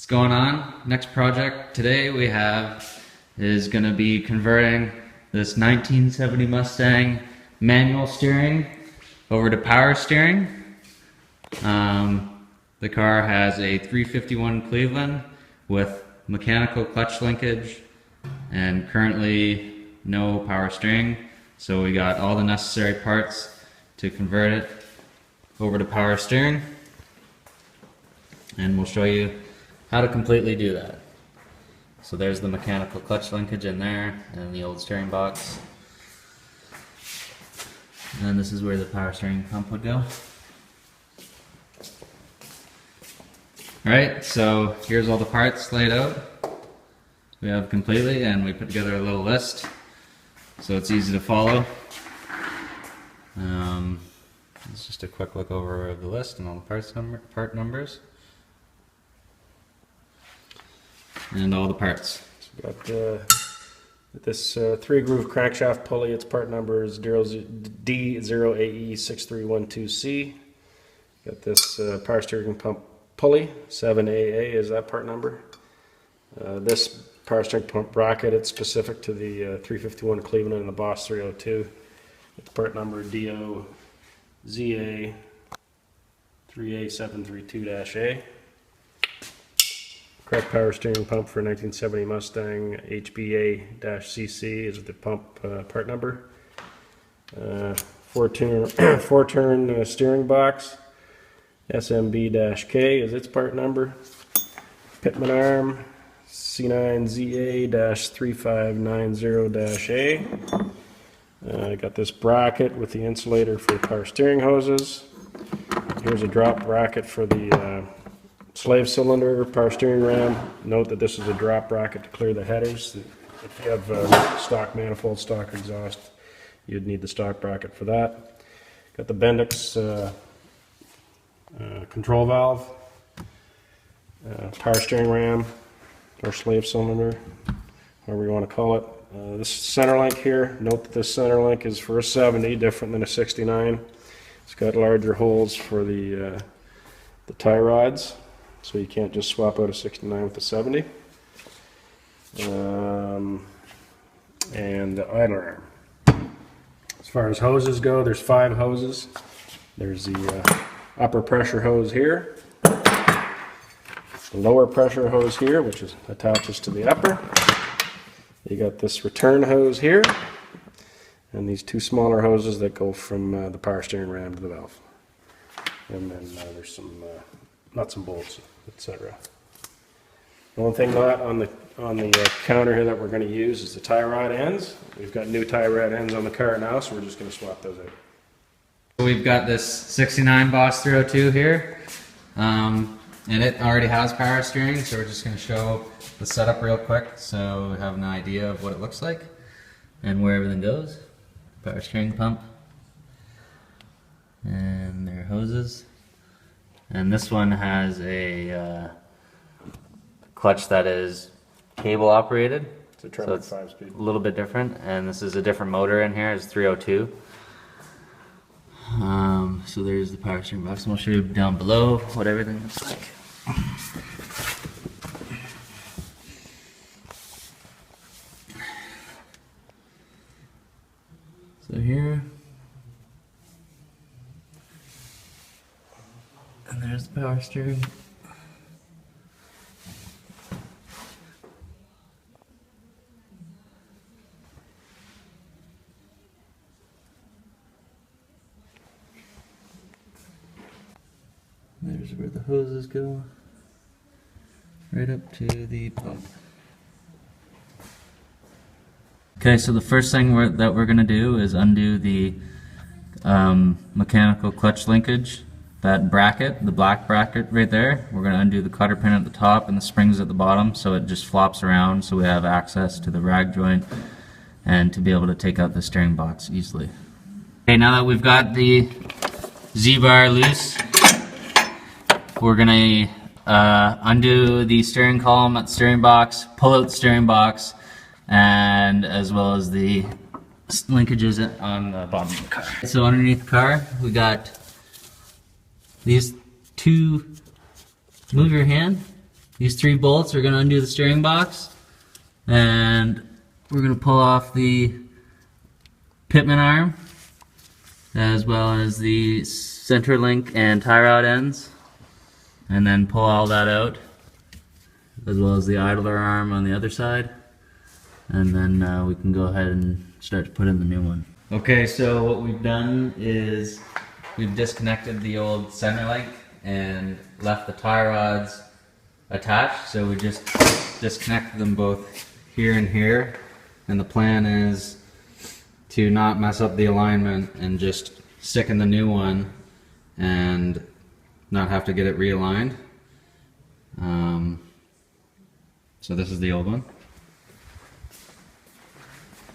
What's going on? Next project today we have is going to be converting this 1970 Mustang manual steering over to power steering. The car has a 351 Cleveland with mechanical clutch linkage and currently no power steering. So we got all the necessary parts to convert it over to power steering, and we'll show you how to completely do that. So there's the mechanical clutch linkage in there and the old steering box, and this is where the power steering pump would go. Alright, so here's all the parts laid out. We have completely, and we put together a little list so it's easy to follow. It's just a quick look over of the list and all the part numbers and all the parts. So we've got this 3-groove crankshaft pulley. Its part number is D0AE6312C. Got this power steering pump pulley, 7AA is that part number. This power steering pump bracket, it's specific to the 351 Cleveland and the Boss 302. It's part number DOZA3A732-A. Correct power steering pump for 1970 Mustang HBA-CC is the pump part number. Four-turn steering box, SMB-K is its part number. Pitman arm, C9ZA-3590-A. I got this bracket with the insulator for the power steering hoses. Here's a drop bracket for the slave cylinder power steering ram. Note that this is a drop bracket to clear the headers. If you have stock manifold, stock exhaust, you'd need the stock bracket for that. Got the Bendix control valve, power steering ram, or slave cylinder, whatever you want to call it. This center link here, note that this center link is for a 70, different than a 69. It's got larger holes for the tie rods, so you can't just swap out a 69 with a 70. And the idler arm. As far as hoses go, there's 5 hoses. There's the upper pressure hose here, the lower pressure hose here, which attaches to the upper. You got this return hose here, and these 2 smaller hoses that go from the power steering ram to the valve. And then there's some nuts and bolts, etc. The only thing not on the counter here that we're going to use is the tie rod ends. We've got new tie rod ends on the car now, so we're just going to swap those out. We've got this 69 Boss 302 here, and it already has power steering, so we're just going to show the setup real quick so we have an idea of what it looks like and where everything goes. Power steering pump, and their hoses, and this one has a clutch that is cable operated, It's a Tremor 5-speed. a little bit different, and this is a different motor in here. It's 302. So there's the power steering box, and we'll show you down below what everything looks like. So here, and there's the power steering. There's where the hoses go, right up to the pump. Okay, so the first thing that we're going to do is undo the mechanical clutch linkage, that bracket, the black bracket right there. We're going to undo the cotter pin at the top and the springs at the bottom, so it just flops around so we have access to the rag joint and to be able to take out the steering box easily. Okay, now that we've got the Z-bar loose, we're going to undo the steering column at the steering box, pull out the steering box, and as well as the linkages on the bottom of the car. So underneath the car, we got these 2, move your hand, these 3 bolts are going to undo the steering box, and we're going to pull off the pitman arm as well as the center link and tie rod ends, and then pull all that out as well as the idler arm on the other side, and then we can go ahead and start to put in the new one. Okay, so what we've done is we've disconnected the old center link and left the tie rods attached, so we just disconnected them both here and here, and the plan is to not mess up the alignment and just stick in the new one and not have to get it realigned. So this is the old one,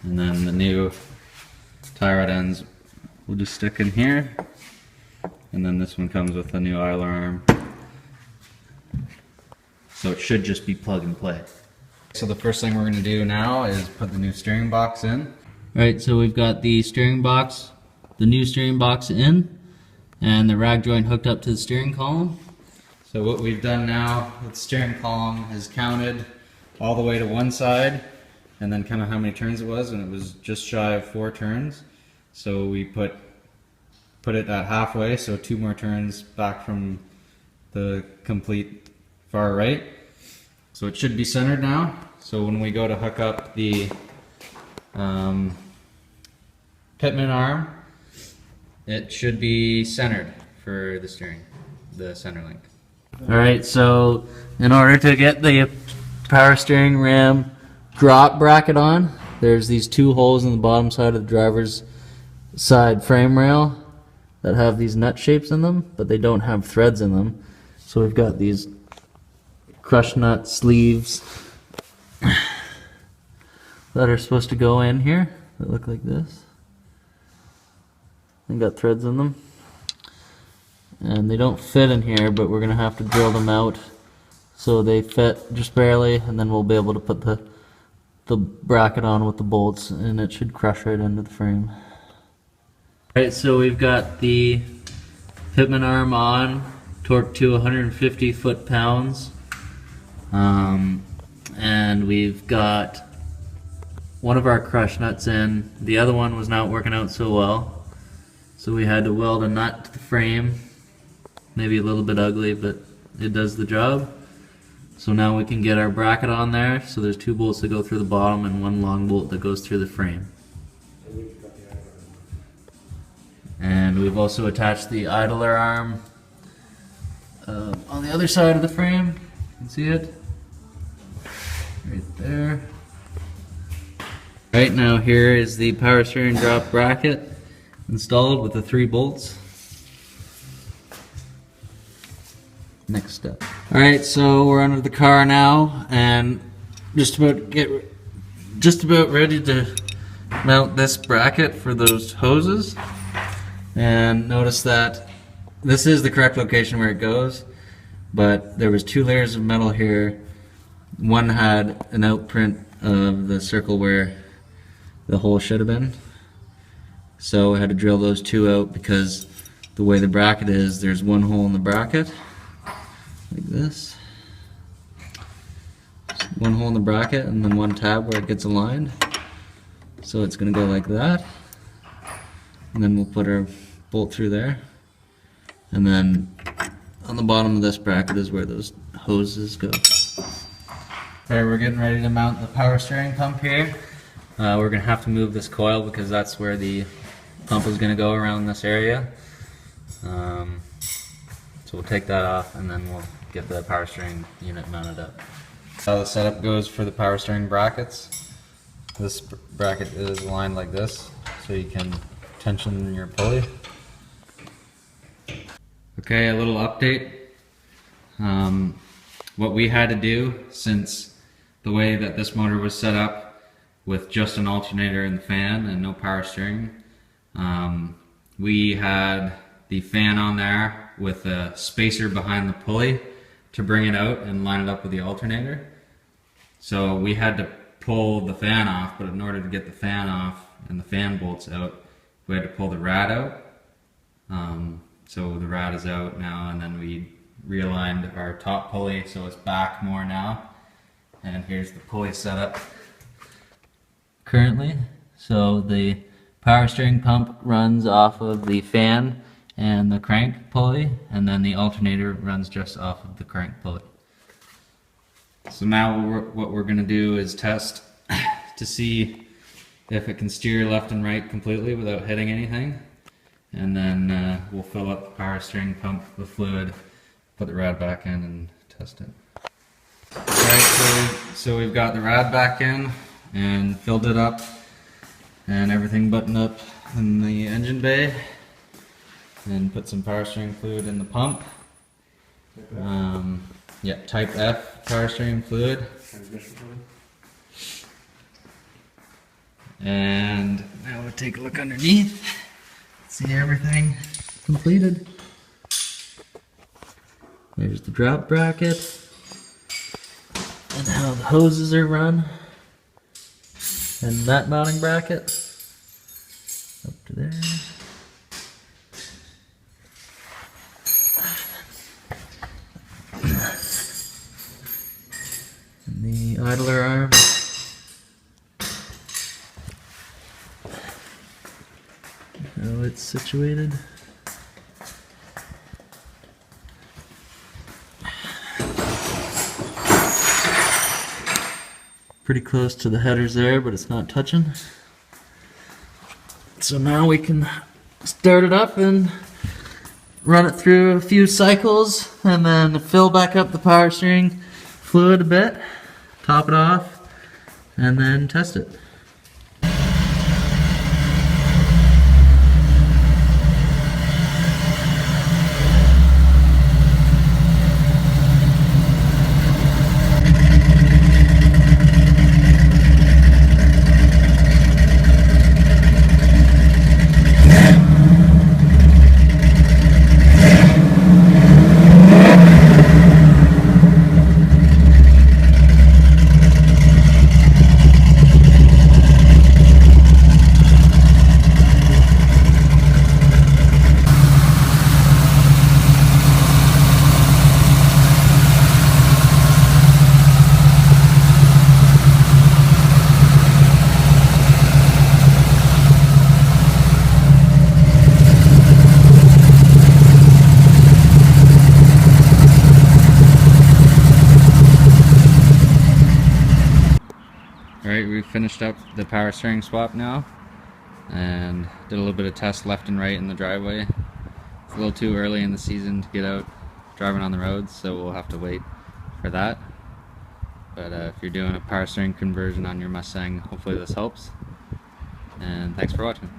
and then the new tie rod ends will just stick in here, and then this one comes with a new idler arm, so it should just be plug and play. So the first thing we're going to do now is put the new steering box in. Alright, so we've got the steering box, the new steering box in, and the rag joint hooked up to the steering column. So what we've done now, the steering column is counted all the way to one side, and then kind of how many turns it was, and it was just shy of 4 turns. So we put it at halfway, so 2 more turns back from the complete far right. So it should be centered now. So when we go to hook up the pitman arm, it should be centered for the center link. Alright, so in order to get the power steering ram drop bracket on, there's these 2 holes in the bottom side of the driver's side frame rail that have these nut shapes in them, but they don't have threads in them. So we've got these crush nut sleeves that are supposed to go in here that look like this. They got threads in them, and they don't fit in here, but we're gonna have to drill them out so they fit just barely, and then we'll be able to put the bracket on with the bolts, and it should crush right into the frame. Alright, so we've got the pitman arm on, torqued to 150 foot-pounds, and we've got one of our crush nuts in. The other one was not working out so well, so we had to weld a nut to the frame. Maybe a little bit ugly, but it does the job. So now we can get our bracket on there. So there's 2 bolts that go through the bottom and 1 long bolt that goes through the frame. And we've also attached the idler arm on the other side of the frame. You can see it right there. Right now, here is the power steering drop bracket installed with the 3 bolts. Next step. Alright, so we're under the car now and just about ready to mount this bracket for those hoses. And notice that this is the correct location where it goes, but there was 2 layers of metal here. One had an outprint of the circle where the hole should have been, so I had to drill those 2 out because the way the bracket is, there's 1 hole in the bracket like this, 1 hole in the bracket, and then 1 tab where it gets aligned. So it's going to go like that, and then we'll put our bolt through there, and then on the bottom of this bracket is where those hoses go. Alright, we're getting ready to mount the power steering pump here. We're going to have to move this coil because that's where the pump is going to go around this area. So we'll take that off and then we'll get the power steering unit mounted up. How the setup goes for the power steering brackets. This bracket is aligned like this, so you can tension your pulley. Okay, a little update. What we had to do, since the way that this motor was set up with just an alternator and the fan and no power steering, we had the fan on there with a spacer behind the pulley to bring it out and line it up with the alternator. So we had to pull the fan off, but in order to get the fan off and the fan bolts out, we had to pull the rad out. So the rad is out now, and then we realigned our top pulley so it's back more now. And here's the pulley setup currently. So the power steering pump runs off of the fan and the crank pulley, and then the alternator runs just off of the crank pulley. So now what we're going to do is test to see if it can steer left and right completely without hitting anything. And then we'll fill up the power steering pump with fluid, put the rad back in, and test it. Alright, so we've got the rad back in and filled it up and everything buttoned up in the engine bay, and put some power steering fluid in the pump. Yeah, type F power steering fluid. And now we'll take a look underneath, see everything completed. There's the drop bracket and how the hoses are run, and that mounting bracket up to there. And the idler arm. How it's situated. Pretty close to the headers there, but it's not touching. So now we can start it up and run it through a few cycles, and then fill back up the power steering fluid a bit, top it off, and then test it. Alright, we finished up the power steering swap now, and did a little bit of test left and right in the driveway. It's a little too early in the season to get out driving on the roads, so we'll have to wait for that. But if you're doing a power steering conversion on your Mustang, hopefully this helps. And thanks for watching.